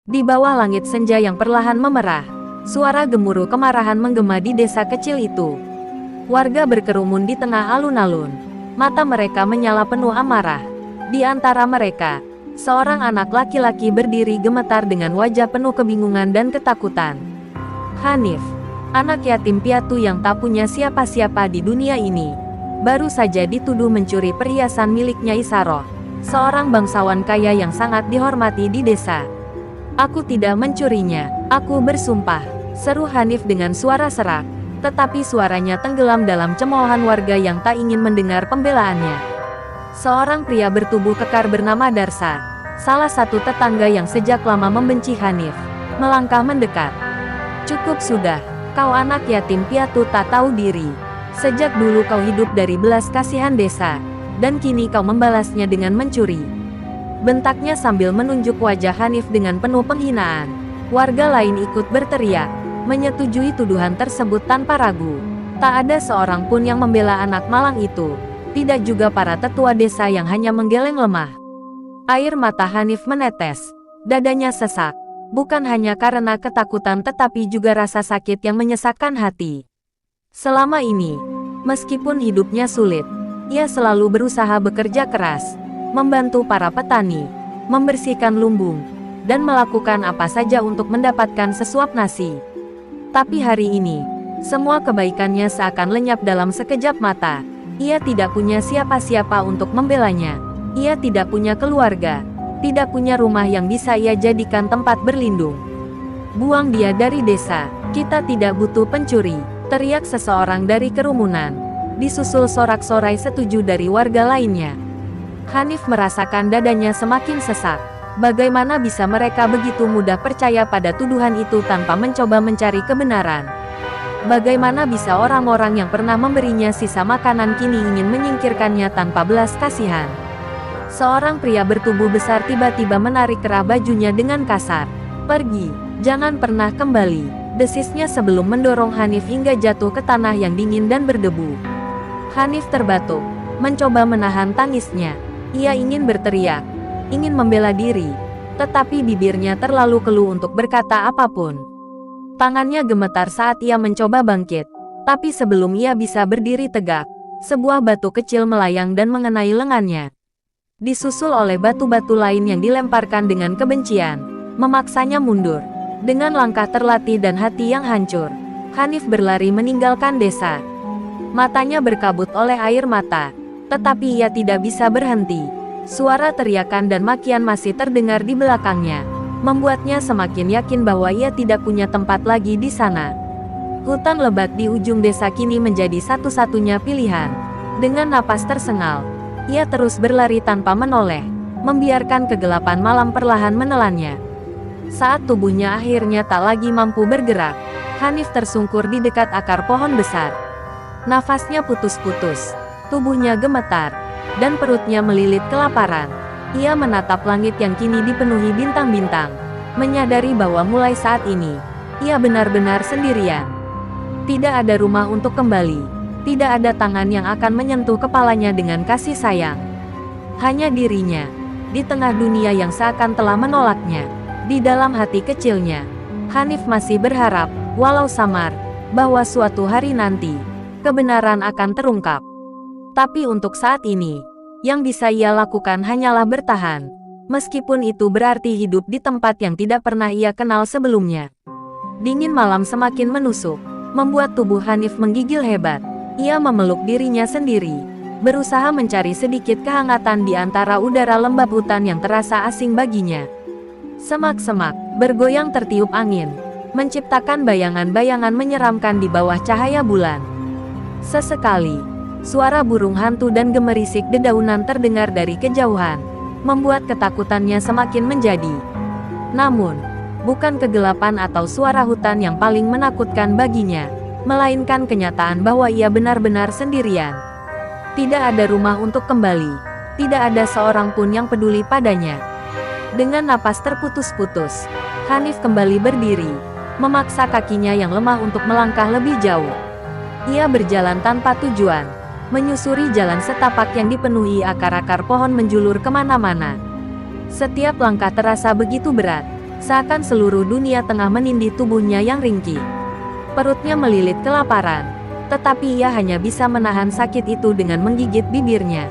Di bawah langit senja yang perlahan memerah, suara gemuruh kemarahan menggema di desa kecil itu. Warga berkerumun di tengah alun-alun. Mata mereka menyala penuh amarah. Di antara mereka, seorang anak laki-laki berdiri gemetar dengan wajah penuh kebingungan dan ketakutan. Hanif, anak yatim piatu yang tak punya siapa-siapa di dunia ini, baru saja dituduh mencuri perhiasan miliknya Isaroh, seorang bangsawan kaya yang sangat dihormati di desa. "Aku tidak mencurinya, aku bersumpah," seru Hanif dengan suara serak, tetapi suaranya tenggelam dalam cemoohan warga yang tak ingin mendengar pembelaannya. Seorang pria bertubuh kekar bernama Darsa, salah satu tetangga yang sejak lama membenci Hanif, melangkah mendekat. "Cukup sudah, kau anak yatim piatu tak tahu diri. Sejak dulu kau hidup dari belas kasihan desa, dan kini kau membalasnya dengan mencuri," bentaknya sambil menunjuk wajah Hanif dengan penuh penghinaan. Warga lain ikut berteriak, menyetujui tuduhan tersebut tanpa ragu. Tak ada seorang pun yang membela anak malang itu, tidak juga para tetua desa yang hanya menggeleng lemah. Air mata Hanif menetes, dadanya sesak, bukan hanya karena ketakutan tetapi juga rasa sakit yang menyesakkan hati. Selama ini, meskipun hidupnya sulit, ia selalu berusaha bekerja keras, membantu para petani, membersihkan lumbung, dan melakukan apa saja untuk mendapatkan sesuap nasi. Tapi hari ini, semua kebaikannya seakan lenyap dalam sekejap mata. Ia tidak punya siapa-siapa untuk membelanya. Ia tidak punya keluarga, tidak punya rumah yang bisa ia jadikan tempat berlindung. "Buang dia dari desa, kita tidak butuh pencuri," teriak seseorang dari kerumunan. Disusul sorak-sorai setuju dari warga lainnya. Hanif merasakan dadanya semakin sesak. Bagaimana bisa mereka begitu mudah percaya pada tuduhan itu tanpa mencoba mencari kebenaran? Bagaimana bisa orang-orang yang pernah memberinya sisa makanan kini ingin menyingkirkannya tanpa belas kasihan? Seorang pria bertubuh besar tiba-tiba menarik kerah bajunya dengan kasar. "Pergi, jangan pernah kembali," desisnya sebelum mendorong Hanif hingga jatuh ke tanah yang dingin dan berdebu. Hanif terbatuk, mencoba menahan tangisnya. Ia ingin berteriak, ingin membela diri, tetapi bibirnya terlalu keluh untuk berkata apapun. Tangannya gemetar saat ia mencoba bangkit, tapi sebelum ia bisa berdiri tegak, sebuah batu kecil melayang dan mengenai lengannya. Disusul oleh batu-batu lain yang dilemparkan dengan kebencian, memaksanya mundur. Dengan langkah terlatih dan hati yang hancur, Hanif berlari meninggalkan desa. Matanya berkabut oleh air mata, tetapi ia tidak bisa berhenti. Suara teriakan dan makian masih terdengar di belakangnya, membuatnya semakin yakin bahwa ia tidak punya tempat lagi di sana. Hutan lebat di ujung desa kini menjadi satu-satunya pilihan. Dengan napas tersengal, ia terus berlari tanpa menoleh, membiarkan kegelapan malam perlahan menelannya. Saat tubuhnya akhirnya tak lagi mampu bergerak, Hanif tersungkur di dekat akar pohon besar. Nafasnya putus-putus, tubuhnya gemetar, dan perutnya melilit kelaparan. Ia menatap langit yang kini dipenuhi bintang-bintang, menyadari bahwa mulai saat ini, ia benar-benar sendirian. Tidak ada rumah untuk kembali, tidak ada tangan yang akan menyentuh kepalanya dengan kasih sayang. Hanya dirinya, di tengah dunia yang seakan telah menolaknya. Di dalam hati kecilnya, Hanif masih berharap, walau samar, bahwa suatu hari nanti, kebenaran akan terungkap. Tapi untuk saat ini, yang bisa ia lakukan hanyalah bertahan, meskipun itu berarti hidup di tempat yang tidak pernah ia kenal sebelumnya. Dingin malam semakin menusuk, membuat tubuh Hanif menggigil hebat. Ia memeluk dirinya sendiri, berusaha mencari sedikit kehangatan di antara udara lembab hutan yang terasa asing baginya. Semak-semak bergoyang tertiup angin, menciptakan bayangan-bayangan menyeramkan di bawah cahaya bulan. Sesekali, suara burung hantu dan gemerisik dedaunan terdengar dari kejauhan, membuat ketakutannya semakin menjadi. Namun, bukan kegelapan atau suara hutan yang paling menakutkan baginya, melainkan kenyataan bahwa ia benar-benar sendirian. Tidak ada rumah untuk kembali, tidak ada seorang pun yang peduli padanya. Dengan napas terputus-putus, Hanif kembali berdiri, memaksa kakinya yang lemah untuk melangkah lebih jauh. Ia berjalan tanpa tujuan, menyusuri jalan setapak yang dipenuhi akar-akar pohon menjulur kemana-mana. Setiap langkah terasa begitu berat, Seakan seluruh dunia tengah menindih tubuhnya yang ringkih. Perutnya melilit kelaparan, tetapi ia hanya bisa menahan sakit itu dengan menggigit bibirnya.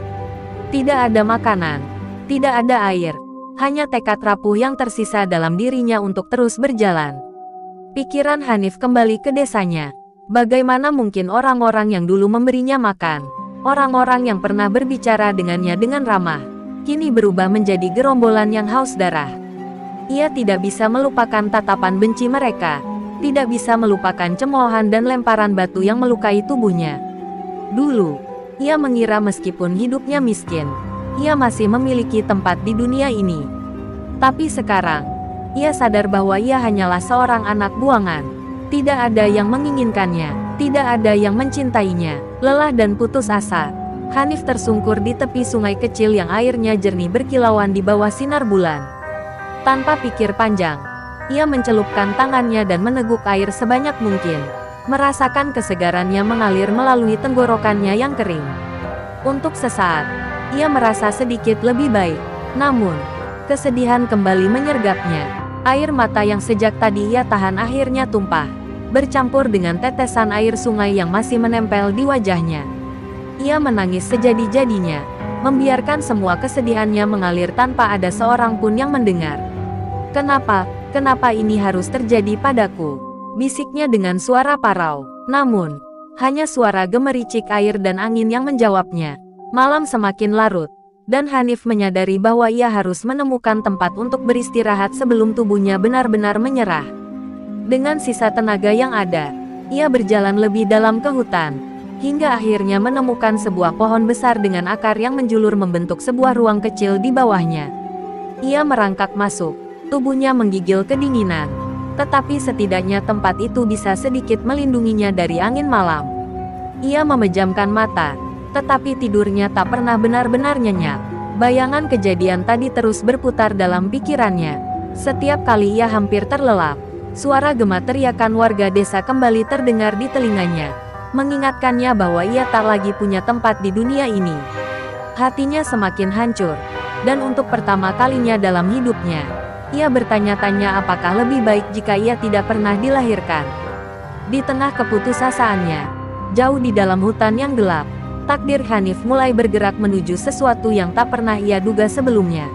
Tidak ada makanan, tidak ada air, hanya tekad rapuh yang tersisa dalam dirinya untuk terus berjalan. Pikiran Hanif kembali ke desanya. Bagaimana mungkin orang-orang yang dulu memberinya makan, orang-orang yang pernah berbicara dengannya dengan ramah, kini berubah menjadi gerombolan yang haus darah. Ia tidak bisa melupakan tatapan benci mereka, tidak bisa melupakan cemoohan dan lemparan batu yang melukai tubuhnya. Dulu, ia mengira meskipun hidupnya miskin, ia masih memiliki tempat di dunia ini. Tapi sekarang, ia sadar bahwa ia hanyalah seorang anak buangan. Tidak ada yang menginginkannya, tidak ada yang mencintainya. Lelah dan putus asa, Hanif tersungkur di tepi sungai kecil yang airnya jernih berkilauan di bawah sinar bulan. Tanpa pikir panjang, ia mencelupkan tangannya dan meneguk air sebanyak mungkin, merasakan kesegarannya mengalir melalui tenggorokannya yang kering. Untuk sesaat, ia merasa sedikit lebih baik, namun kesedihan kembali menyergapnya. Air mata yang sejak tadi ia tahan akhirnya tumpah, bercampur dengan tetesan air sungai yang masih menempel di wajahnya. Ia menangis sejadi-jadinya, membiarkan semua kesedihannya mengalir tanpa ada seorang pun yang mendengar. Kenapa ini harus terjadi padaku? Bisiknya dengan suara parau. Namun, hanya suara gemericik air dan angin yang menjawabnya. Malam semakin larut, dan Hanif menyadari bahwa ia harus menemukan tempat untuk beristirahat sebelum tubuhnya benar-benar menyerah. Dengan sisa tenaga yang ada, ia berjalan lebih dalam ke hutan, hingga akhirnya menemukan sebuah pohon besar dengan akar yang menjulur membentuk sebuah ruang kecil di bawahnya. Ia merangkak masuk. Tubuhnya menggigil kedinginan, tetapi setidaknya tempat itu bisa sedikit melindunginya dari angin malam. Ia memejamkan mata, tetapi tidurnya tak pernah benar-benar nyenyak. Bayangan kejadian tadi terus berputar dalam pikirannya. Setiap kali ia hampir terlelap, suara gema teriakan warga desa kembali terdengar di telinganya, mengingatkannya bahwa ia tak lagi punya tempat di dunia ini. Hatinya semakin hancur, dan untuk pertama kalinya dalam hidupnya, ia bertanya-tanya apakah lebih baik jika ia tidak pernah dilahirkan. Di tengah keputusasaannya, jauh di dalam hutan yang gelap, takdir Hanif mulai bergerak menuju sesuatu yang tak pernah ia duga sebelumnya.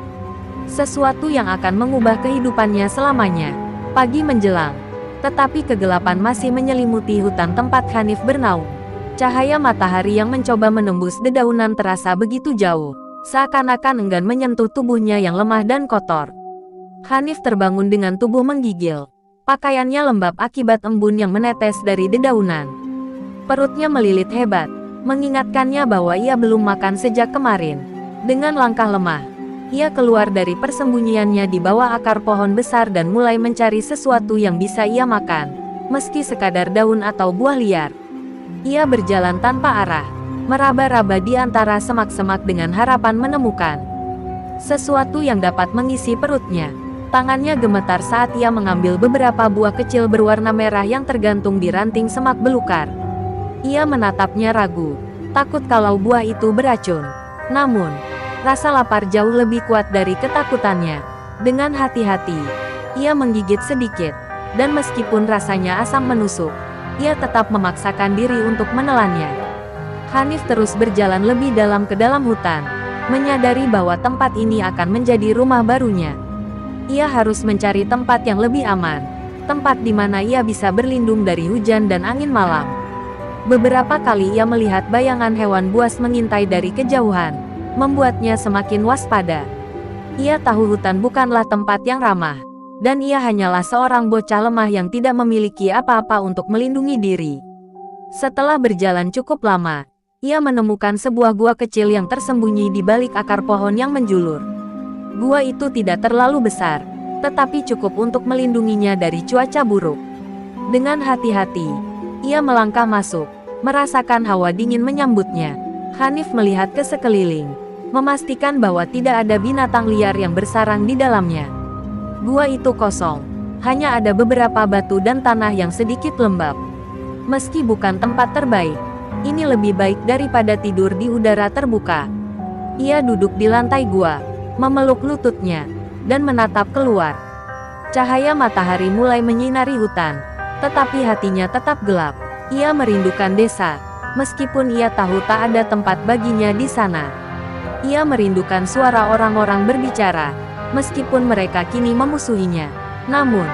Sesuatu yang akan mengubah kehidupannya selamanya. Pagi menjelang, tetapi kegelapan masih menyelimuti hutan tempat Hanif bernaung. Cahaya matahari yang mencoba menembus dedaunan terasa begitu jauh, seakan-akan enggan menyentuh tubuhnya yang lemah dan kotor. Hanif terbangun dengan tubuh menggigil. Pakaiannya lembab akibat embun yang menetes dari dedaunan. Perutnya melilit hebat, mengingatkannya bahwa ia belum makan sejak kemarin. Dengan langkah lemah, ia keluar dari persembunyiannya di bawah akar pohon besar dan mulai mencari sesuatu yang bisa ia makan, meski sekadar daun atau buah liar. Ia berjalan tanpa arah, meraba-raba di antara semak-semak dengan harapan menemukan sesuatu yang dapat mengisi perutnya. Tangannya gemetar saat ia mengambil beberapa buah kecil berwarna merah yang tergantung di ranting semak belukar. Ia menatapnya ragu, takut kalau buah itu beracun. Namun, rasa lapar jauh lebih kuat dari ketakutannya. Dengan hati-hati, ia menggigit sedikit, dan meskipun rasanya asam menusuk, ia tetap memaksakan diri untuk menelannya. Hanif terus berjalan lebih dalam ke dalam hutan, menyadari bahwa tempat ini akan menjadi rumah barunya. Ia harus mencari tempat yang lebih aman, tempat di mana ia bisa berlindung dari hujan dan angin malam. Beberapa kali ia melihat bayangan hewan buas mengintai dari kejauhan, membuatnya semakin waspada. Ia tahu hutan bukanlah tempat yang ramah, dan ia hanyalah seorang bocah lemah yang tidak memiliki apa-apa untuk melindungi diri. Setelah berjalan cukup lama, ia menemukan sebuah gua kecil yang tersembunyi di balik akar pohon yang menjulur. Gua itu tidak terlalu besar, tetapi cukup untuk melindunginya dari cuaca buruk. Dengan hati-hati, ia melangkah masuk, merasakan hawa dingin menyambutnya. Hanif melihat ke sekeliling, memastikan bahwa tidak ada binatang liar yang bersarang di dalamnya. Gua itu kosong, hanya ada beberapa batu dan tanah yang sedikit lembab. Meski bukan tempat terbaik, ini lebih baik daripada tidur di udara terbuka. Ia duduk di lantai gua, memeluk lututnya, dan menatap keluar. Cahaya matahari mulai menyinari hutan, tetapi hatinya tetap gelap. Ia merindukan desa, meskipun ia tahu tak ada tempat baginya di sana. Ia merindukan suara orang-orang berbicara, meskipun mereka kini memusuhinya. Namun,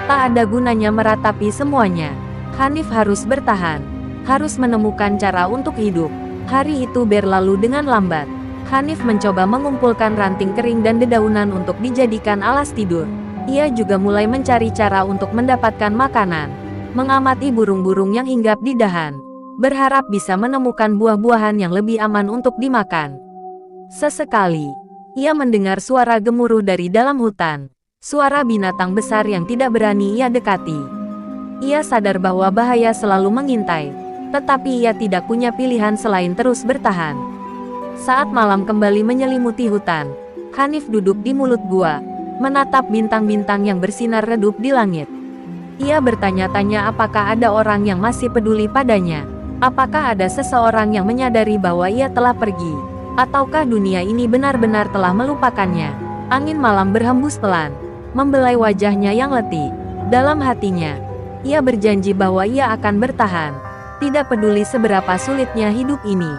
tak ada gunanya meratapi semuanya. Hanif harus bertahan, harus menemukan cara untuk hidup. Hari itu berlalu dengan lambat. Hanif mencoba mengumpulkan ranting kering dan dedaunan untuk dijadikan alas tidur. Ia juga mulai mencari cara untuk mendapatkan makanan, mengamati burung-burung yang hinggap di dahan, berharap bisa menemukan buah-buahan yang lebih aman untuk dimakan. Sesekali, ia mendengar suara gemuruh dari dalam hutan, suara binatang besar yang tidak berani ia dekati. Ia sadar bahwa bahaya selalu mengintai, tetapi ia tidak punya pilihan selain terus bertahan. Saat malam kembali menyelimuti hutan, Hanif duduk di mulut gua, menatap bintang-bintang yang bersinar redup di langit. Ia bertanya-tanya apakah ada orang yang masih peduli padanya. Apakah ada seseorang yang menyadari bahwa ia telah pergi, ataukah dunia ini benar-benar telah melupakannya. Angin malam berhembus pelan, membelai wajahnya yang letih. Dalam hatinya, ia berjanji bahwa ia akan bertahan, tidak peduli seberapa sulitnya hidup ini.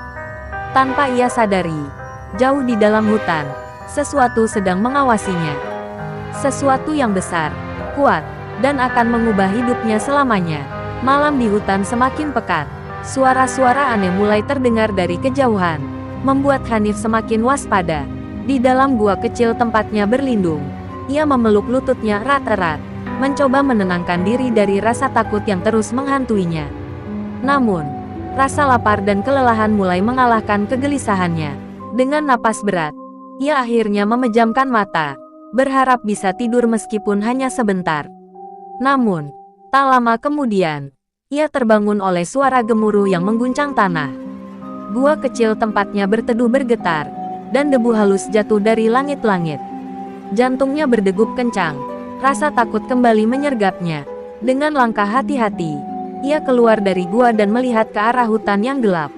Tanpa ia sadari, jauh di dalam hutan, sesuatu sedang mengawasinya. Sesuatu yang besar, kuat, dan akan mengubah hidupnya selamanya. Malam di hutan semakin pekat. Suara-suara aneh mulai terdengar dari kejauhan, membuat Hanif semakin waspada. Di dalam gua kecil tempatnya berlindung, ia memeluk lututnya erat-erat, mencoba menenangkan diri dari rasa takut yang terus menghantuinya. Namun, rasa lapar dan kelelahan mulai mengalahkan kegelisahannya. Dengan napas berat, ia akhirnya memejamkan mata, berharap bisa tidur meskipun hanya sebentar. Namun, tak lama kemudian, ia terbangun oleh suara gemuruh yang mengguncang tanah. Gua kecil tempatnya berteduh bergetar, dan debu halus jatuh dari langit-langit. Jantungnya berdegup kencang, rasa takut kembali menyergapnya. Dengan langkah hati-hati, ia keluar dari gua dan melihat ke arah hutan yang gelap.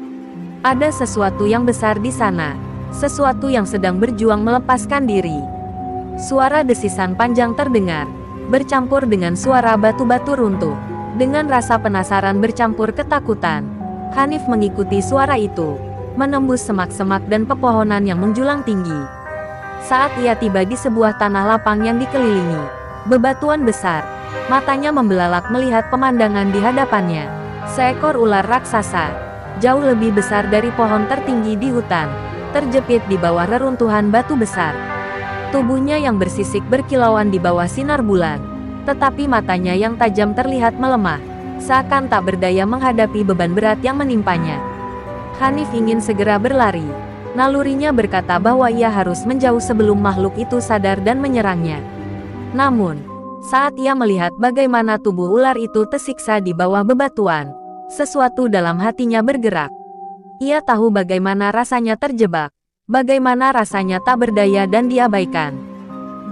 Ada sesuatu yang besar di sana, sesuatu yang sedang berjuang melepaskan diri. Suara desisan panjang terdengar, bercampur dengan suara batu-batu runtuh. Dengan rasa penasaran bercampur ketakutan, Hanif mengikuti suara itu, menembus semak-semak dan pepohonan yang menjulang tinggi. Saat ia tiba di sebuah tanah lapang yang dikelilingi bebatuan besar, matanya membelalak melihat pemandangan di hadapannya. Seekor ular raksasa, jauh lebih besar dari pohon tertinggi di hutan, terjepit di bawah reruntuhan batu besar. Tubuhnya yang bersisik berkilauan di bawah sinar bulan, tetapi matanya yang tajam terlihat melemah, seakan tak berdaya menghadapi beban berat yang menimpanya. Hanif ingin segera berlari. Nalurinya berkata bahwa ia harus menjauh sebelum makhluk itu sadar dan menyerangnya. Namun, saat ia melihat bagaimana tubuh ular itu tersiksa di bawah bebatuan, sesuatu dalam hatinya bergerak. Ia tahu bagaimana rasanya terjebak, bagaimana rasanya tak berdaya dan diabaikan.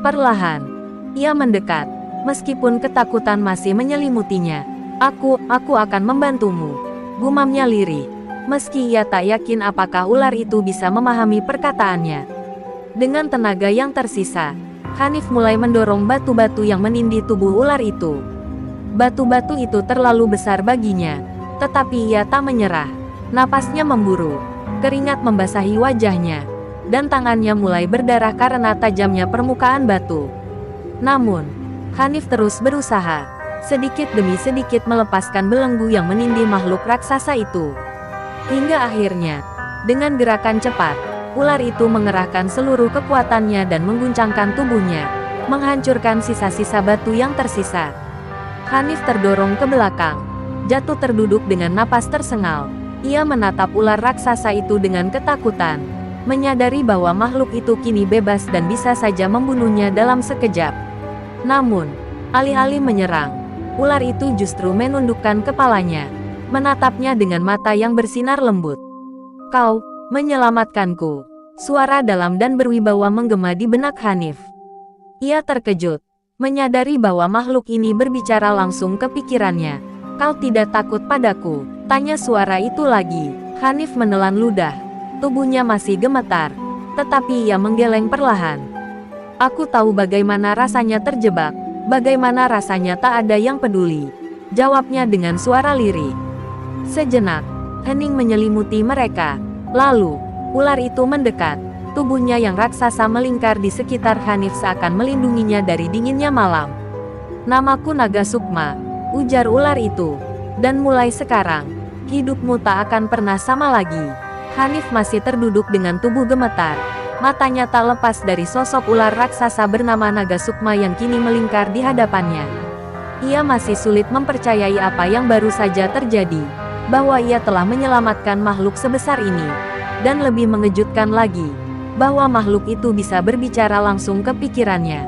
Perlahan, ia mendekat, meskipun ketakutan masih menyelimutinya. Aku akan membantumu," gumamnya lirih, meski ia tak yakin apakah ular itu bisa memahami perkataannya. Dengan tenaga yang tersisa, Hanif mulai mendorong batu-batu yang menindih tubuh ular itu. Batu-batu itu terlalu besar baginya, tetapi ia tak menyerah. Napasnya memburu, keringat membasahi wajahnya, dan tangannya mulai berdarah karena tajamnya permukaan batu. Namun, Hanif terus berusaha, sedikit demi sedikit melepaskan belenggu yang menindih makhluk raksasa itu. Hingga akhirnya, dengan gerakan cepat, ular itu mengerahkan seluruh kekuatannya dan mengguncangkan tubuhnya, menghancurkan sisa-sisa batu yang tersisa. Hanif terdorong ke belakang, jatuh terduduk dengan napas tersengal. Ia menatap ular raksasa itu dengan ketakutan, menyadari bahwa makhluk itu kini bebas dan bisa saja membunuhnya dalam sekejap. Namun, alih-alih menyerang, ular itu justru menundukkan kepalanya, menatapnya dengan mata yang bersinar lembut. "Kau menyelamatkanku." Suara dalam dan berwibawa menggema di benak Hanif. Ia terkejut, menyadari bahwa makhluk ini berbicara langsung ke pikirannya. "Kau tidak takut padaku?" tanya suara itu lagi. Hanif menelan ludah. Tubuhnya masih gemetar, tetapi ia menggeleng perlahan. "Aku tahu bagaimana rasanya terjebak, Bagaimana rasanya tak ada yang peduli? Jawabnya dengan suara lirih. Sejenak, hening menyelimuti mereka. Lalu, ular itu mendekat. Tubuhnya yang raksasa melingkar di sekitar Hanif seakan melindunginya dari dinginnya malam. Namaku Naga Sukma, ujar ular itu. Dan mulai sekarang, hidupmu tak akan pernah sama lagi. Hanif masih terduduk dengan tubuh gemetar. Matanya tak lepas dari sosok ular raksasa bernama Naga Sukma yang kini melingkar di hadapannya. Ia masih sulit mempercayai apa yang baru saja terjadi, bahwa ia telah menyelamatkan makhluk sebesar ini. Dan lebih mengejutkan lagi, bahwa makhluk itu bisa berbicara langsung ke pikirannya.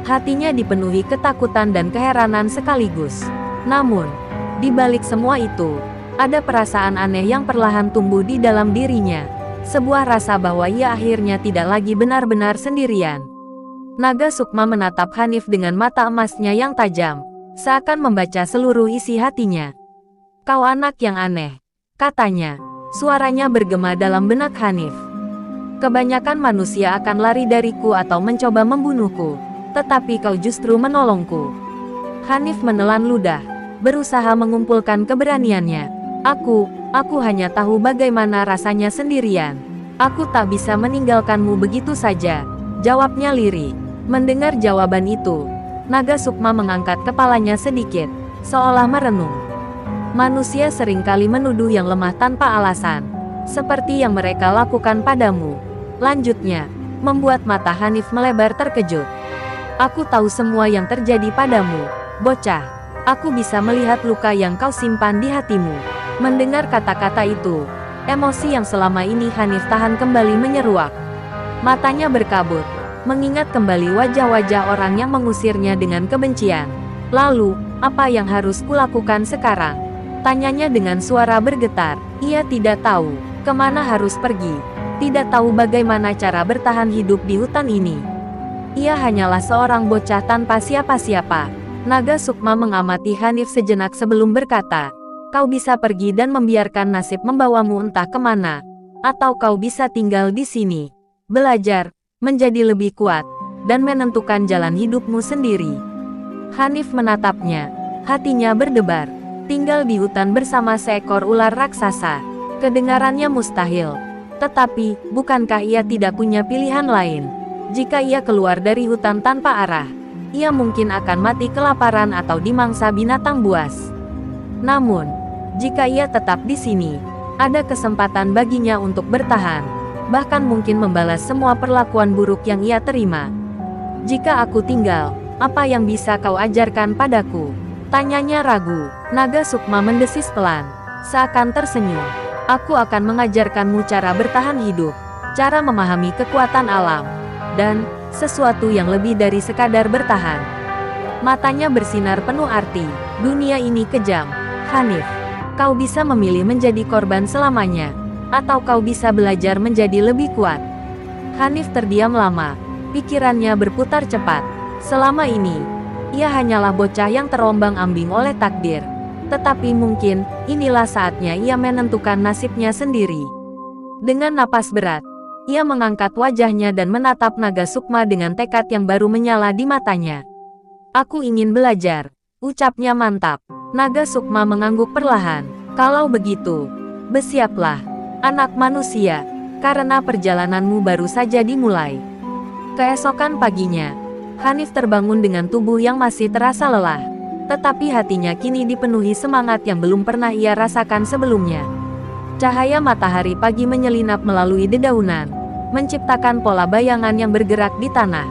Hatinya dipenuhi ketakutan dan keheranan sekaligus. Namun, di balik semua itu, ada perasaan aneh yang perlahan tumbuh di dalam dirinya. Sebuah rasa bahwa ia akhirnya tidak lagi benar-benar sendirian. Naga Sukma menatap Hanif dengan mata emasnya yang tajam, seakan membaca seluruh isi hatinya. Kau anak yang aneh, katanya. Suaranya bergema dalam benak Hanif. Kebanyakan manusia akan lari dariku atau mencoba membunuhku, tetapi kau justru menolongku. Hanif menelan ludah, berusaha mengumpulkan keberaniannya. Aku hanya tahu bagaimana rasanya sendirian. Aku tak bisa meninggalkanmu begitu saja, jawabnya lirih. Mendengar jawaban itu, Naga Sukma mengangkat kepalanya sedikit, seolah merenung. Manusia seringkali menuduh yang lemah tanpa alasan, seperti yang mereka lakukan padamu. Lanjutnya, membuat mata Hanif melebar terkejut. Aku tahu semua yang terjadi padamu, bocah. Aku bisa melihat luka yang kau simpan di hatimu. Mendengar kata-kata itu, emosi yang selama ini Hanif tahan kembali menyeruak. Matanya berkabut, mengingat kembali wajah-wajah orang yang mengusirnya dengan kebencian. Lalu, apa yang harus kulakukan sekarang? Tanyanya dengan suara bergetar. Ia tidak tahu kemana harus pergi, tidak tahu bagaimana cara bertahan hidup di hutan ini. Ia hanyalah seorang bocah tanpa siapa-siapa. Naga Sukma mengamati Hanif sejenak sebelum berkata, kau bisa pergi dan membiarkan nasib membawamu entah kemana, atau kau bisa tinggal di sini, belajar, menjadi lebih kuat, dan menentukan jalan hidupmu sendiri. Hanif menatapnya, hatinya berdebar. Tinggal di hutan bersama seekor ular raksasa, kedengarannya mustahil. Tetapi, bukankah ia tidak punya pilihan lain? Jika ia keluar dari hutan tanpa arah, ia mungkin akan mati kelaparan atau dimangsa binatang buas. Namun, jika ia tetap di sini, ada kesempatan baginya untuk bertahan, bahkan mungkin membalas semua perlakuan buruk yang ia terima. Jika aku tinggal, apa yang bisa kau ajarkan padaku? Tanyanya ragu. Naga Sukma mendesis pelan, seakan tersenyum. Aku akan mengajarkanmu cara bertahan hidup, cara memahami kekuatan alam, dan sesuatu yang lebih dari sekadar bertahan. Matanya bersinar penuh arti. Dunia ini kejam, Hanif. Kau bisa memilih menjadi korban selamanya, atau kau bisa belajar menjadi lebih kuat. Hanif terdiam lama, pikirannya berputar cepat. Selama ini, ia hanyalah bocah yang terombang-ambing oleh takdir. Tetapi mungkin, inilah saatnya ia menentukan nasibnya sendiri. Dengan napas berat, ia mengangkat wajahnya dan menatap Naga Sukma dengan tekad yang baru menyala di matanya. Aku ingin belajar, ucapnya mantap. Naga Sukma mengangguk perlahan. Kalau begitu, bersiaplah, anak manusia, karena perjalananmu baru saja dimulai. Keesokan paginya, Hanif terbangun dengan tubuh yang masih terasa lelah. Tetapi hatinya kini dipenuhi semangat yang belum pernah ia rasakan sebelumnya. Cahaya matahari pagi menyelinap melalui dedaunan, menciptakan pola bayangan yang bergerak di tanah.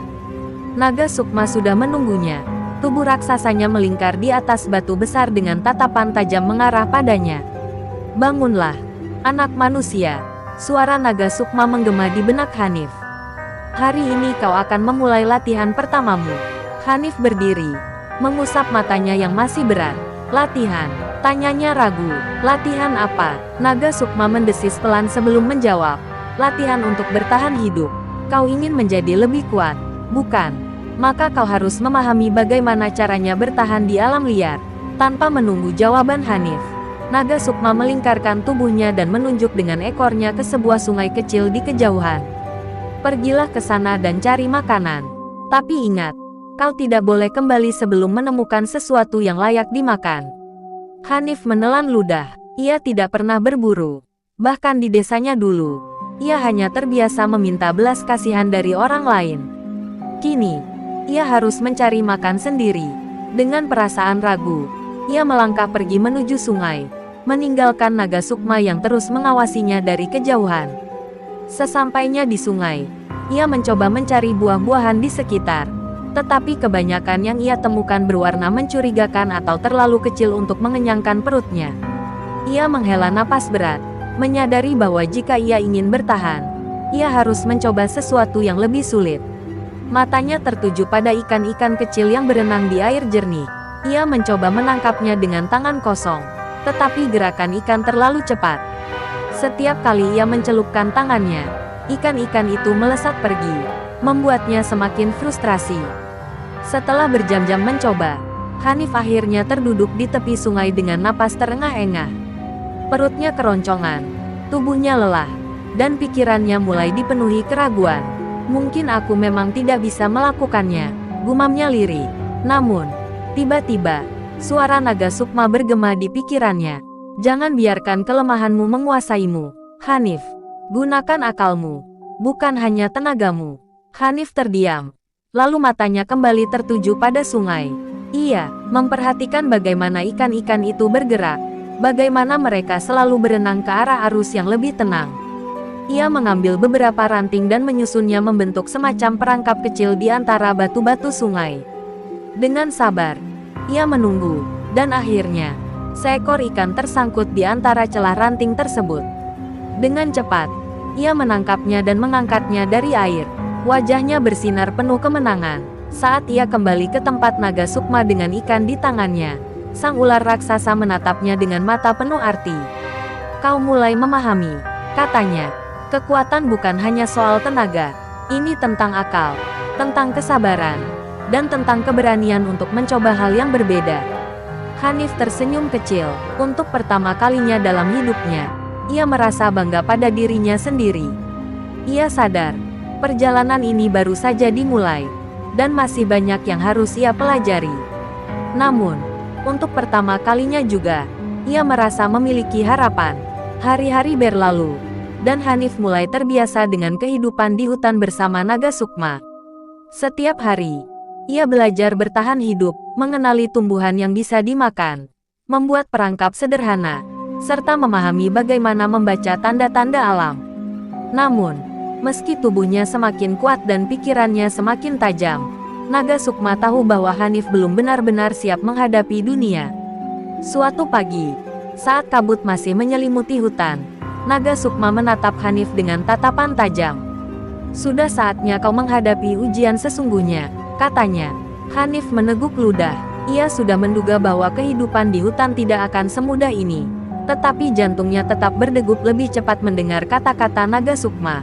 Naga Sukma sudah menunggunya. Tubuh raksasanya melingkar di atas batu besar dengan tatapan tajam mengarah padanya. Bangunlah, anak manusia, suara Naga Sukma menggema di benak Hanif. Hari ini kau akan memulai latihan pertamamu. Hanif berdiri, mengusap matanya yang masih berat. Latihan, tanyanya ragu. Latihan apa? Naga Sukma mendesis pelan sebelum menjawab. Latihan untuk bertahan hidup. Kau ingin menjadi lebih kuat, bukan? Maka kau harus memahami bagaimana caranya bertahan di alam liar. Tanpa menunggu jawaban Hanif, Naga Sukma melingkarkan tubuhnya dan menunjuk dengan ekornya ke sebuah sungai kecil di kejauhan. Pergilah ke sana dan cari makanan. Tapi ingat, Kau tidak boleh kembali sebelum menemukan sesuatu yang layak dimakan. Hanif menelan ludah. Ia tidak pernah berburu. Bahkan di desanya dulu, ia hanya terbiasa meminta belas kasihan dari orang lain. Kini, ia harus mencari makan sendiri. Dengan perasaan ragu, ia melangkah pergi menuju sungai, meninggalkan naga sukma yang terus mengawasinya dari kejauhan. Sesampainya di sungai, ia mencoba mencari buah-buahan di sekitar. Tetapi kebanyakan yang ia temukan berwarna mencurigakan atau terlalu kecil untuk mengenyangkan perutnya. Ia menghela napas berat, menyadari bahwa jika ia ingin bertahan, ia harus mencoba sesuatu yang lebih sulit. Matanya tertuju pada ikan-ikan kecil yang berenang di air jernih. Ia mencoba menangkapnya dengan tangan kosong, tetapi gerakan ikan terlalu cepat. Setiap kali ia mencelupkan tangannya, ikan-ikan itu melesat pergi, membuatnya semakin frustrasi. Setelah berjam-jam mencoba, Hanif akhirnya terduduk di tepi sungai dengan napas terengah-engah. Perutnya keroncongan, tubuhnya lelah, dan pikirannya mulai dipenuhi keraguan. Mungkin aku memang tidak bisa melakukannya, gumamnya lirih. Namun, tiba-tiba, suara naga sukma bergema di pikirannya. Jangan biarkan kelemahanmu menguasaimu, Hanif. Gunakan akalmu, bukan hanya tenagamu. Hanif terdiam. Lalu matanya kembali tertuju pada sungai. Ia memperhatikan bagaimana ikan-ikan itu bergerak, bagaimana mereka selalu berenang ke arah arus yang lebih tenang. Ia mengambil beberapa ranting dan menyusunnya membentuk semacam perangkap kecil di antara batu-batu sungai. Dengan sabar, ia menunggu, dan akhirnya, seekor ikan tersangkut di antara celah ranting tersebut. Dengan cepat, ia menangkapnya dan mengangkatnya dari air. Wajahnya bersinar penuh kemenangan. Saat ia kembali ke tempat naga sukma dengan ikan di tangannya, sang ular raksasa menatapnya dengan mata penuh arti. Kau mulai memahami, katanya. Kekuatan bukan hanya soal tenaga. Ini tentang akal, tentang kesabaran, dan tentang keberanian untuk mencoba hal yang berbeda. Hanif tersenyum kecil. Untuk pertama kalinya dalam hidupnya, ia merasa bangga pada dirinya sendiri. Ia sadar, perjalanan ini baru saja dimulai, dan masih banyak yang harus ia pelajari. Namun, untuk pertama kalinya juga, ia merasa memiliki harapan. Hari-hari berlalu, dan Hanif mulai terbiasa dengan kehidupan di hutan bersama naga sukma. Setiap hari, ia belajar bertahan hidup, mengenali tumbuhan yang bisa dimakan, membuat perangkap sederhana, serta memahami bagaimana membaca tanda-tanda alam. Namun, meski tubuhnya semakin kuat dan pikirannya semakin tajam, naga sukma tahu bahwa Hanif belum benar-benar siap menghadapi dunia. Suatu pagi, saat kabut masih menyelimuti hutan, naga sukma menatap Hanif dengan tatapan tajam. Sudah saatnya kau menghadapi ujian sesungguhnya, katanya. Hanif meneguk ludah. Ia sudah menduga bahwa kehidupan di hutan tidak akan semudah ini. Tetapi jantungnya tetap berdegup lebih cepat mendengar kata-kata naga sukma.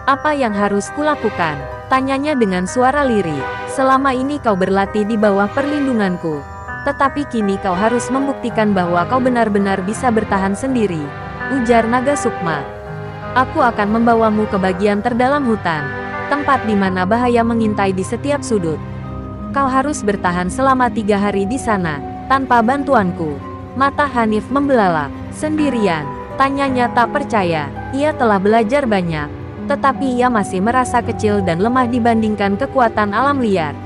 Apa yang harus kulakukan? Tanyanya dengan suara lirih. Selama ini kau berlatih di bawah perlindunganku. Tetapi kini kau harus membuktikan bahwa kau benar-benar bisa bertahan sendiri, ujar naga sukma. Aku akan membawamu ke bagian terdalam hutan, tempat di mana bahaya mengintai di setiap sudut. Kau harus bertahan selama 3 hari di sana, tanpa bantuanku. Mata Hanif membelalak. Sendirian? Tanyanya tak percaya. Ia telah belajar banyak, tetapi ia masih merasa kecil dan lemah dibandingkan kekuatan alam liar.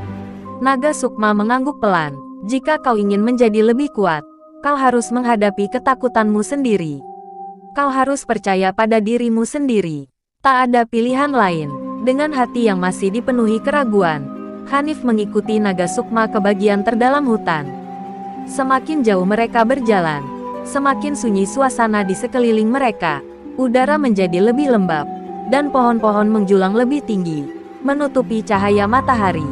Naga sukma mengangguk pelan. Jika kau ingin menjadi lebih kuat, kau harus menghadapi ketakutanmu sendiri. Kau harus percaya pada dirimu sendiri. Tak ada pilihan lain. Dengan hati yang masih dipenuhi keraguan, Hanif mengikuti naga sukma ke bagian terdalam hutan. Semakin jauh mereka berjalan, semakin sunyi suasana di sekeliling mereka. Udara menjadi lebih lembab, dan pohon-pohon menjulang lebih tinggi, menutupi cahaya matahari.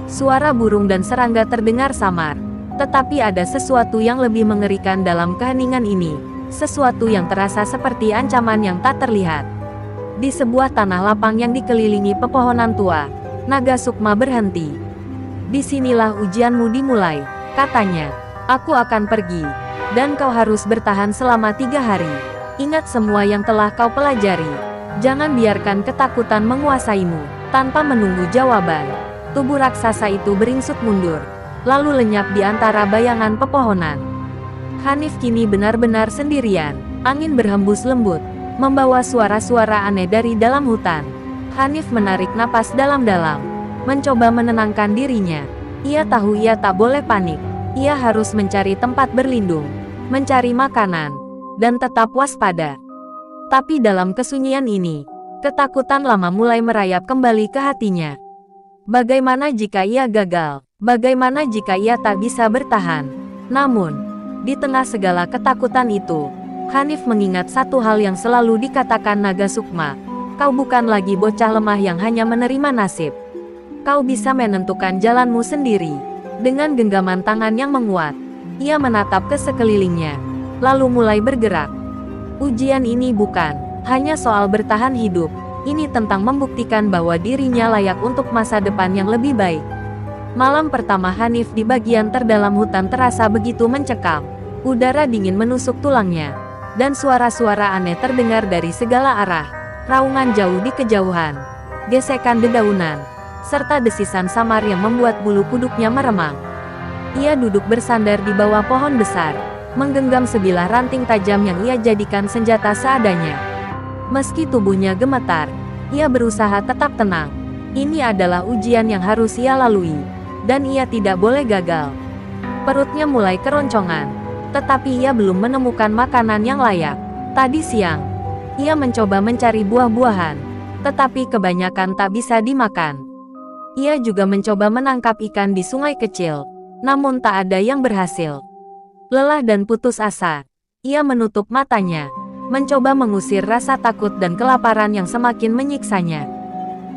Suara burung dan serangga terdengar samar, tetapi ada sesuatu yang lebih mengerikan dalam keheningan ini, sesuatu yang terasa seperti ancaman yang tak terlihat. Di sebuah tanah lapang yang dikelilingi pepohonan tua, naga sukma berhenti. Disinilah ujianmu dimulai, katanya. Aku akan pergi, dan kau harus bertahan selama 3 hari. Ingat semua yang telah kau pelajari. Jangan biarkan ketakutan menguasaimu. Tanpa menunggu jawaban, Tubuh raksasa itu beringsut mundur, lalu lenyap di antara bayangan pepohonan. Hanif kini benar-benar sendirian. Angin berhembus lembut, membawa suara-suara aneh dari dalam hutan. Hanif menarik napas dalam-dalam, mencoba menenangkan dirinya. Ia tahu ia tak boleh panik. Ia harus mencari tempat berlindung, mencari makanan, dan tetap waspada. Tapi dalam kesunyian ini, ketakutan lama mulai merayap kembali ke hatinya. Bagaimana jika ia gagal? Bagaimana jika ia tak bisa bertahan? Namun, di tengah segala ketakutan itu, Hanif mengingat satu hal yang selalu dikatakan Naga Sukma. Kau bukan lagi bocah lemah yang hanya menerima nasib. Kau bisa menentukan jalanmu sendiri. Dengan genggaman tangan yang menguat, ia menatap ke sekelilingnya, lalu mulai bergerak. Ujian ini bukan hanya soal bertahan hidup. Ini tentang membuktikan bahwa dirinya layak untuk masa depan yang lebih baik. Malam pertama Hanif di bagian terdalam hutan terasa begitu mencekam. Udara dingin menusuk tulangnya, dan suara-suara aneh terdengar dari segala arah. Raungan jauh di kejauhan, gesekan dedaunan, serta desisan samar yang membuat bulu kuduknya meremang. Ia duduk bersandar di bawah pohon besar, menggenggam sebilah ranting tajam yang ia jadikan senjata seadanya. Meski tubuhnya gemetar, ia berusaha tetap tenang. Ini adalah ujian yang harus ia lalui, dan ia tidak boleh gagal. Perutnya mulai keroncongan, tetapi ia belum menemukan makanan yang layak. Tadi siang, ia mencoba mencari buah-buahan, tetapi kebanyakan tak bisa dimakan. Ia juga mencoba menangkap ikan di sungai kecil, namun tak ada yang berhasil. Lelah dan putus asa, ia menutup matanya, mencoba mengusir rasa takut dan kelaparan yang semakin menyiksanya.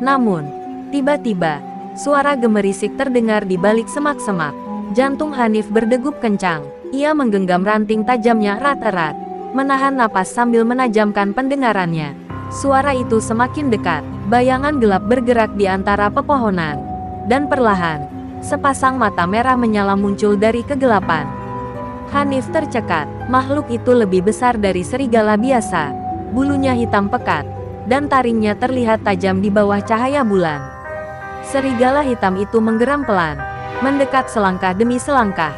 Namun, tiba-tiba, suara gemerisik terdengar di balik semak-semak. Jantung Hanif berdegup kencang. Ia menggenggam ranting tajamnya erat-erat, menahan napas sambil menajamkan pendengarannya. Suara itu semakin dekat, bayangan gelap bergerak di antara pepohonan, dan perlahan, sepasang mata merah menyala muncul dari kegelapan. Hanif tercekat. Makhluk itu lebih besar dari serigala biasa. Bulunya hitam pekat, dan taringnya terlihat tajam di bawah cahaya bulan. Serigala hitam itu menggeram pelan, mendekat selangkah demi selangkah.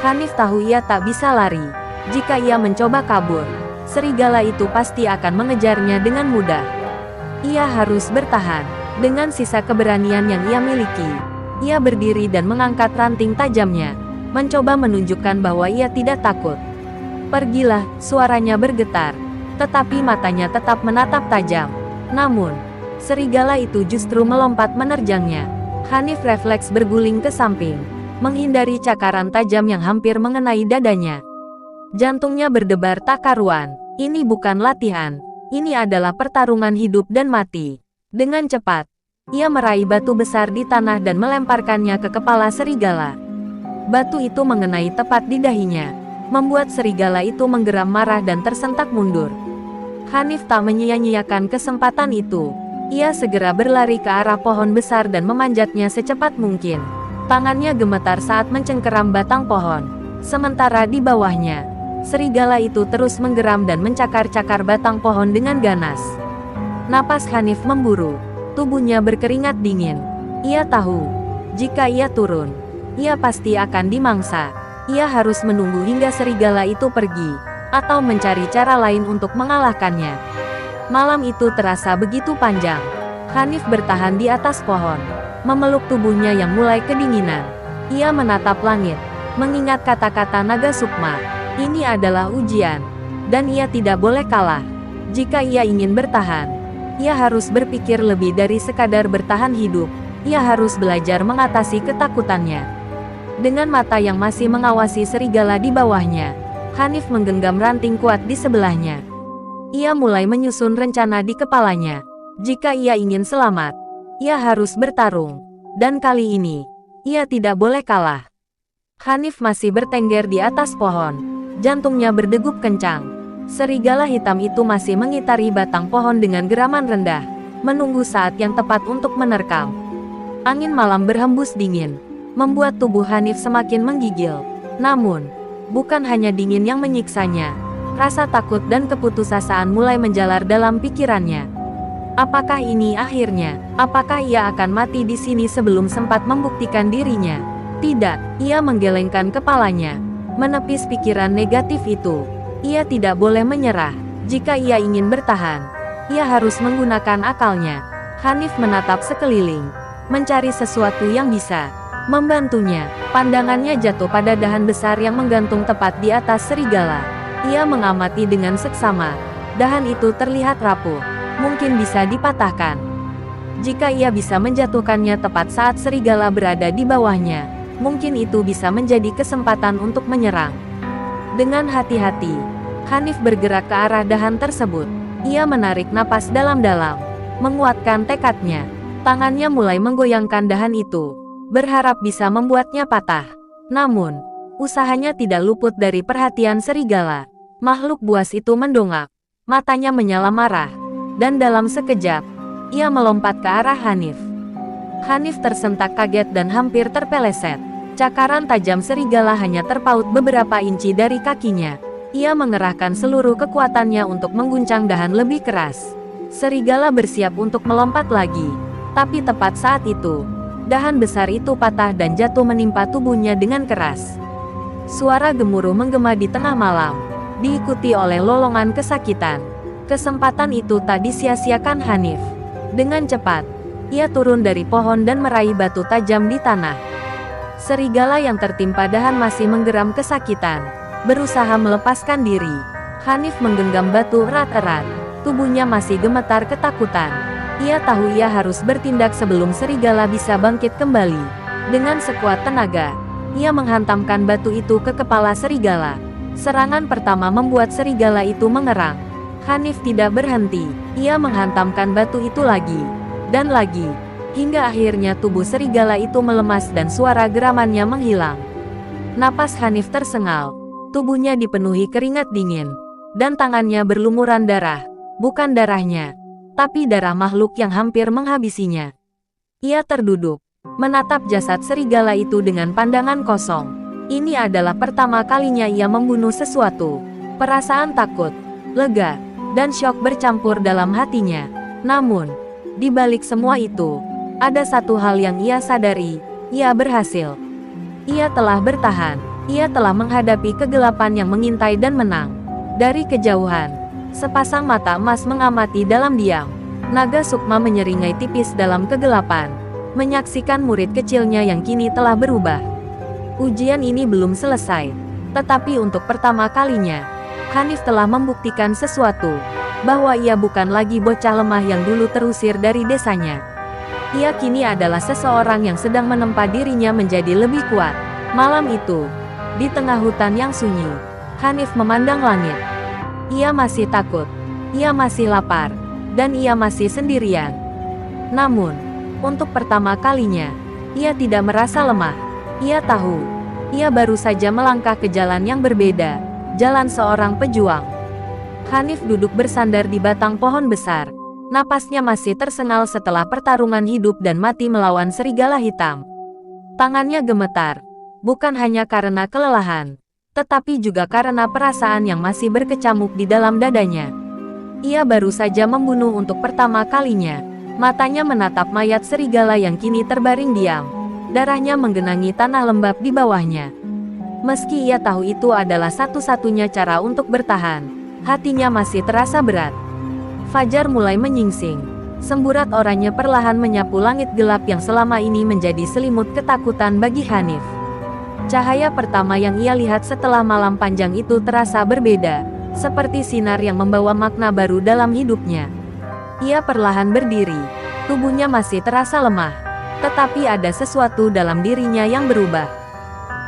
Hanif tahu ia tak bisa lari. Jika ia mencoba kabur, serigala itu pasti akan mengejarnya dengan mudah. Ia harus bertahan. Dengan sisa keberanian yang ia miliki, ia berdiri dan mengangkat ranting tajamnya, mencoba menunjukkan bahwa ia tidak takut. Pergilah, suaranya bergetar, tetapi matanya tetap menatap tajam. Namun, serigala itu justru melompat menerjangnya. Hanif refleks berguling ke samping, menghindari cakaran tajam yang hampir mengenai dadanya. Jantungnya berdebar tak karuan. Ini bukan latihan, ini adalah pertarungan hidup dan mati. Dengan cepat, ia meraih batu besar di tanah dan melemparkannya ke kepala serigala. Batu itu mengenai tepat di dahinya, membuat serigala itu menggeram marah dan tersentak mundur. Hanif tak menyia-nyiakan kesempatan itu. Ia segera berlari ke arah pohon besar dan memanjatnya secepat mungkin. Tangannya gemetar saat mencengkeram batang pohon. Sementara di bawahnya, serigala itu terus menggeram dan mencakar-cakar batang pohon dengan ganas. Napas Hanif memburu, tubuhnya berkeringat dingin. Ia tahu, jika ia turun, ia pasti akan dimangsa. Ia harus menunggu hingga serigala itu pergi, atau mencari cara lain untuk mengalahkannya. Malam itu terasa begitu panjang. Hanif bertahan di atas pohon, memeluk tubuhnya yang mulai kedinginan. Ia menatap langit, mengingat kata-kata Naga Sukma. Ini adalah ujian, dan ia tidak boleh kalah. Jika ia ingin bertahan, ia harus berpikir lebih dari sekadar bertahan hidup. Ia harus belajar mengatasi ketakutannya. Dengan mata yang masih mengawasi serigala di bawahnya, Hanif menggenggam ranting kuat di sebelahnya. Ia mulai menyusun rencana di kepalanya. Jika ia ingin selamat, ia harus bertarung. Dan kali ini, ia tidak boleh kalah. Hanif masih bertengger di atas pohon. Jantungnya berdegup kencang. Serigala hitam itu masih mengitari batang pohon dengan geraman rendah, menunggu saat yang tepat untuk menerkam. Angin malam berhembus dingin, membuat tubuh Hanif semakin menggigil. Namun, bukan hanya dingin yang menyiksanya. Rasa takut dan keputusasaan mulai menjalar dalam pikirannya. Apakah ini akhirnya? Apakah ia akan mati di sini sebelum sempat membuktikan dirinya? Tidak, ia menggelengkan kepalanya, menepis pikiran negatif itu. Ia tidak boleh menyerah. Jika ia ingin bertahan, ia harus menggunakan akalnya. Hanif menatap sekeliling, mencari sesuatu yang bisa membantunya. Pandangannya jatuh pada dahan besar yang menggantung tepat di atas serigala. Ia mengamati dengan seksama. Dahan itu terlihat rapuh, mungkin bisa dipatahkan. Jika ia bisa menjatuhkannya tepat saat serigala berada di bawahnya, mungkin itu bisa menjadi kesempatan untuk menyerang. Dengan hati-hati, Hanif bergerak ke arah dahan tersebut. Ia menarik napas dalam-dalam, menguatkan tekadnya. Tangannya mulai menggoyangkan dahan itu, berharap bisa membuatnya patah. Namun, usahanya tidak luput dari perhatian serigala. Makhluk buas itu mendongak, matanya menyala marah, dan dalam sekejap, ia melompat ke arah Hanif. Hanif tersentak kaget dan hampir terpeleset. Cakaran tajam serigala hanya terpaut beberapa inci dari kakinya. Ia mengerahkan seluruh kekuatannya untuk mengguncang dahan lebih keras. Serigala bersiap untuk melompat lagi. Tapi tepat saat itu, dahan besar itu patah dan jatuh menimpa tubuhnya dengan keras. Suara gemuruh menggema di tengah malam, diikuti oleh lolongan kesakitan. Kesempatan itu tak disia-siakan Hanif. Dengan cepat, ia turun dari pohon dan meraih batu tajam di tanah. Serigala yang tertimpa dahan masih menggeram kesakitan, berusaha melepaskan diri. Hanif menggenggam batu erat-erat, tubuhnya masih gemetar ketakutan. Ia tahu ia harus bertindak sebelum serigala bisa bangkit kembali. Dengan sekuat tenaga, ia menghantamkan batu itu ke kepala serigala. Serangan pertama membuat serigala itu mengerang. Hanif tidak berhenti, ia menghantamkan batu itu lagi, dan lagi, hingga akhirnya tubuh serigala itu melemas dan suara geramannya menghilang. Napas Hanif tersengal, tubuhnya dipenuhi keringat dingin, dan tangannya berlumuran darah, bukan darahnya, tapi darah makhluk yang hampir menghabisinya. Ia terduduk, menatap jasad serigala itu dengan pandangan kosong. Ini adalah pertama kalinya ia membunuh sesuatu. Perasaan takut, lega, dan syok bercampur dalam hatinya. Namun, di balik semua itu, ada satu hal yang ia sadari, ia berhasil. Ia telah bertahan, ia telah menghadapi kegelapan yang mengintai dan menang. Dari kejauhan, sepasang mata emas mengamati dalam diam. Naga Sukma menyeringai tipis dalam kegelapan, menyaksikan murid kecilnya yang kini telah berubah. Ujian ini belum selesai, tetapi untuk pertama kalinya, Hanif telah membuktikan sesuatu, bahwa ia bukan lagi bocah lemah yang dulu terusir dari desanya. Ia kini adalah seseorang yang sedang menempa dirinya menjadi lebih kuat. Malam itu, di tengah hutan yang sunyi, Hanif memandang langit. Ia masih takut, ia masih lapar, dan ia masih sendirian. Namun, untuk pertama kalinya, ia tidak merasa lemah. Ia tahu, ia baru saja melangkah ke jalan yang berbeda, jalan seorang pejuang. Hanif duduk bersandar di batang pohon besar. Napasnya masih tersengal setelah pertarungan hidup dan mati melawan serigala hitam. Tangannya gemetar, bukan hanya karena kelelahan, tetapi juga karena perasaan yang masih berkecamuk di dalam dadanya. Ia baru saja membunuh untuk pertama kalinya. Matanya menatap mayat serigala yang kini terbaring diam. Darahnya menggenangi tanah lembab di bawahnya. Meski ia tahu itu adalah satu-satunya cara untuk bertahan, hatinya masih terasa berat. Fajar mulai menyingsing. Semburat oranye perlahan menyapu langit gelap yang selama ini menjadi selimut ketakutan bagi Hanif. Cahaya pertama yang ia lihat setelah malam panjang itu terasa berbeda, seperti sinar yang membawa makna baru dalam hidupnya. Ia perlahan berdiri, tubuhnya masih terasa lemah, tetapi ada sesuatu dalam dirinya yang berubah.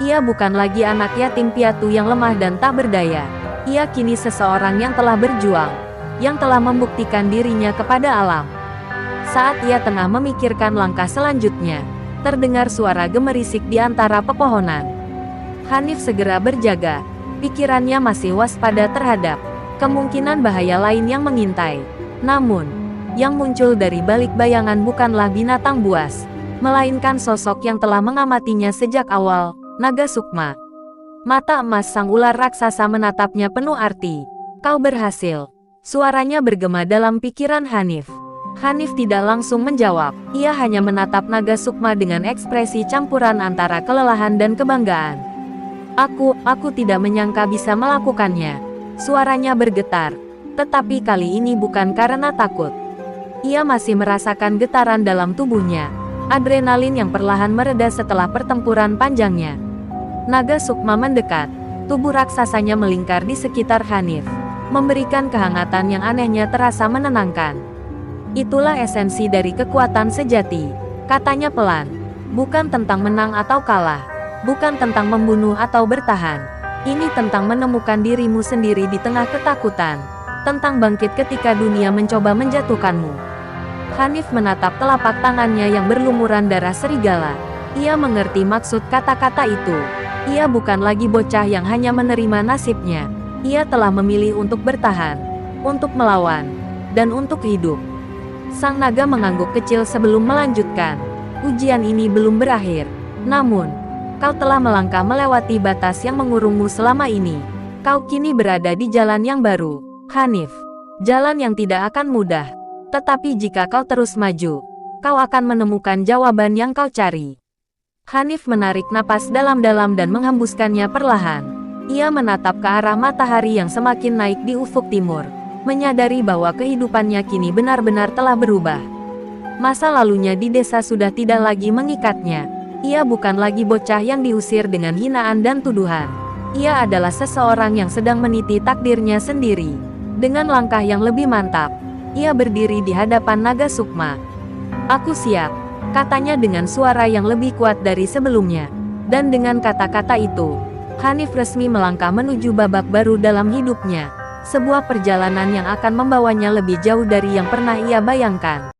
Ia bukan lagi anak yatim piatu yang lemah dan tak berdaya. Ia kini seseorang yang telah berjuang, yang telah membuktikan dirinya kepada alam. Saat ia tengah memikirkan langkah selanjutnya, terdengar suara gemerisik di antara pepohonan. Hanif segera berjaga, pikirannya masih waspada terhadap kemungkinan bahaya lain yang mengintai. Namun, yang muncul dari balik bayangan bukanlah binatang buas, melainkan sosok yang telah mengamatinya sejak awal, Naga Sukma. Mata emas sang ular raksasa menatapnya penuh arti. Kau berhasil. Suaranya bergema dalam pikiran Hanif. Hanif tidak langsung menjawab. Ia hanya menatap naga sukma dengan ekspresi campuran antara kelelahan dan kebanggaan. Aku tidak menyangka bisa melakukannya. Suaranya bergetar. Tetapi kali ini bukan karena takut. Ia masih merasakan getaran dalam tubuhnya. Adrenalin yang perlahan mereda setelah pertempuran panjangnya. Naga sukma mendekat. Tubuh raksasanya melingkar di sekitar Hanif, memberikan kehangatan yang anehnya terasa menenangkan. Itulah esensi dari kekuatan sejati, katanya pelan. Bukan tentang menang atau kalah, bukan tentang membunuh atau bertahan. Ini tentang menemukan dirimu sendiri di tengah ketakutan, tentang bangkit ketika dunia mencoba menjatuhkanmu. Hanif menatap telapak tangannya yang berlumuran darah serigala. Ia mengerti maksud kata-kata itu. Ia bukan lagi bocah yang hanya menerima nasibnya. Ia telah memilih untuk bertahan, untuk melawan, dan untuk hidup. Sang naga mengangguk kecil sebelum melanjutkan. Ujian ini belum berakhir. Namun, kau telah melangkah melewati batas yang mengurungmu selama ini. Kau kini berada di jalan yang baru, Hanif. Jalan yang tidak akan mudah. Tetapi jika kau terus maju, kau akan menemukan jawaban yang kau cari. Hanif menarik napas dalam-dalam dan menghembuskannya perlahan. Ia menatap ke arah matahari yang semakin naik di ufuk timur, menyadari bahwa kehidupannya kini benar-benar telah berubah. Masa lalunya di desa sudah tidak lagi mengikatnya. Ia bukan lagi bocah yang diusir dengan hinaan dan tuduhan. Ia adalah seseorang yang sedang meniti takdirnya sendiri. Dengan langkah yang lebih mantap, ia berdiri di hadapan naga sukma. "Aku siap," katanya dengan suara yang lebih kuat dari sebelumnya. Dan dengan kata-kata itu, Hanif resmi melangkah menuju babak baru dalam hidupnya. Sebuah perjalanan yang akan membawanya lebih jauh dari yang pernah ia bayangkan.